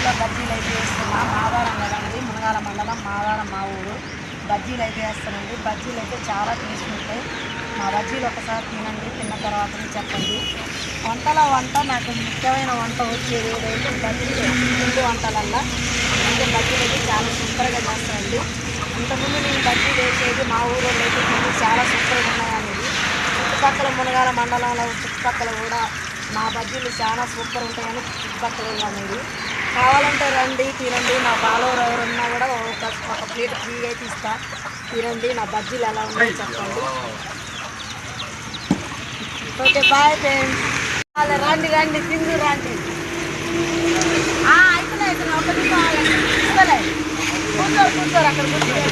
ఊళ్ళో బజ్జీలు అయితే వేస్తున్నాం. మాదారం కదండి, మునగాల మండలం మాదారం మా ఊరు. బజ్జీలు అయితే వేస్తానండి. బజ్జీలు అయితే చాలా టేస్ట్ ఉంటాయి. మా బజ్జీలు ఒకసారి తినండి, తిన్న తర్వాత చెప్పండి. వంట నాకు ముఖ్యమైన వంట వచ్చేది ఏదైతే బజ్జీలు. పిండి వంటలల్లో అయితే బజ్జీలు అయితే చాలా సూపర్గా చేస్తానండి. ఇంతకుముందు నేను బజ్జీలు వేసేది మా ఊళ్ళో అయితే చాలా సూపర్గా ఉన్నాయనేది. చుట్టుపక్కల మునగాల మండలంలో చుట్టుపక్కల కూడా మా బజ్జీలు చాలా సూపర్ ఉంటాయని చుట్టుపక్కల అనేది. కావాలంటే రండి, తినండి. నా ఫాలోవర్ ఎవరున్నా కూడా ఒక ప్లేట్ ఫ్రీగా అయితే ఇస్తా, తినండి. నా బజ్జీలు ఎలా ఉన్నాయో చెప్పండి. Okay, bye friends. రండి రండి, తిందు రండి. అయిపోయినా ఒక నిమిషం ఇస్తలే. కూర్చోరు అక్కడ కూర్చోరు.